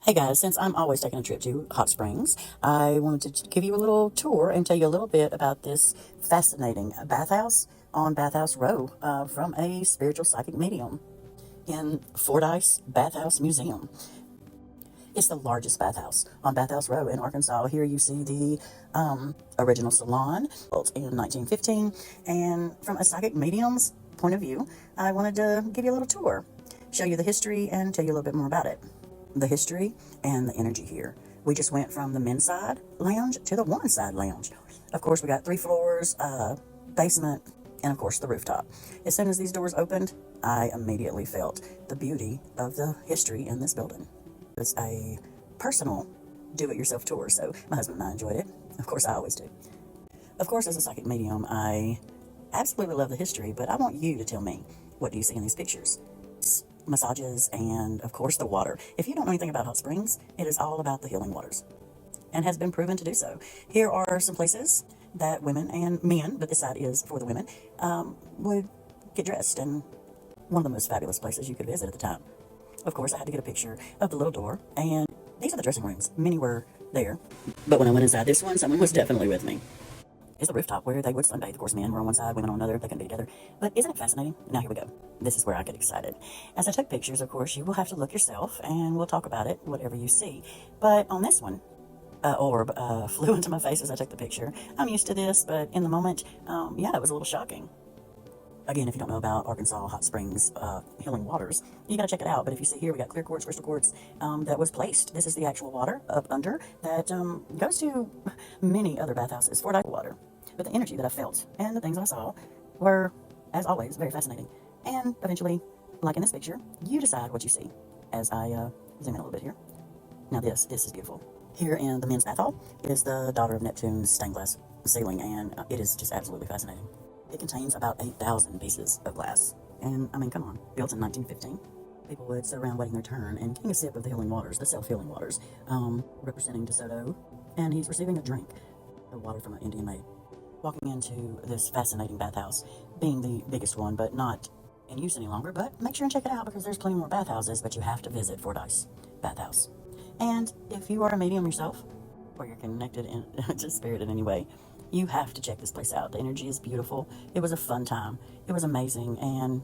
Hey guys, since I'm always taking a trip to hot springs, I wanted to give you a little tour and tell you a little bit about this fascinating bathhouse on Bathhouse Row from a spiritual psychic medium in Fordyce Bathhouse Museum. It's the largest bathhouse on Bathhouse Row in Arkansas. Here you see the original salon built in 1915, and from a psychic medium's point of view, I wanted to give you a little tour, show you the history, and tell you a little bit more about it. The history and the energy here. We just went from the men's side lounge to the women's side lounge. Of course, we got 3 floors, basement, and of course the rooftop. As soon as these doors opened, I immediately felt the beauty of the history in this building. It's a personal do-it-yourself tour, so my husband and I enjoyed it. Of course, I always do. Of course, as a psychic medium, I absolutely love the history, but I want you to tell me, what do you see in these pictures? Massages, and of course the water. If you don't know anything about hot springs, it is all about the healing waters and has been proven to do so. Here are some places that women and men, but this side is for the women, would get dressed, and one of the most fabulous places you could visit at the time. Of course, I had to get a picture of the little door, and these are the dressing rooms. Many were there, but when I went inside this one, someone was definitely with me. Is the rooftop where they would sunbathe. Of course, men were on one side, women on another. They couldn't be together. But isn't it fascinating? Now here we go. This is where I get excited. As I took pictures, of course, you will have to look yourself, and we'll talk about it, whatever you see. But on this one, orb flew into my face as I took the picture. I'm used to this, but in the moment, yeah, it was a little shocking. Again, if you don't know about Arkansas hot springs healing waters, you got to check it out. But if you see here, we got clear quartz, crystal quartz that was placed. This is the actual water up under that goes to many other bathhouses for water. But the energy that I felt and the things that I saw were, as always, very fascinating. And eventually, like in this picture, you decide what you see. As I zoom in a little bit here. Now this is beautiful. Here in the men's bath hall is the Daughter of Neptune's stained glass ceiling, and it is just absolutely fascinating. It contains about 8,000 pieces of glass. And, I mean, come on, built in 1915. People would sit around waiting their turn and getting a sip of the healing waters, the self-healing waters, representing DeSoto. And he's receiving a drink of water from an Indian maid. Walking into this fascinating bathhouse, being the biggest one, but not in use any longer. But make sure and check it out, because there's plenty more bathhouses, but you have to visit Fordyce Bathhouse. And if you are a medium yourself, or you're connected to spirit in any way, you have to check this place out. The energy is beautiful. It was a fun time. It was amazing, and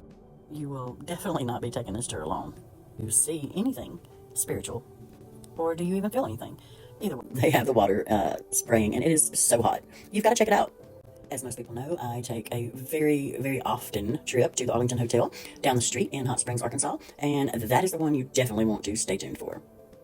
you will definitely not be taking this tour alone. Do you see anything spiritual, or do you even feel anything? Either way, they have the water spraying, and it is so hot. You've got to check it out. As most people know, I take a very, very often trip to the Arlington Hotel down the street in Hot Springs, Arkansas, and that is the one you definitely want to stay tuned for.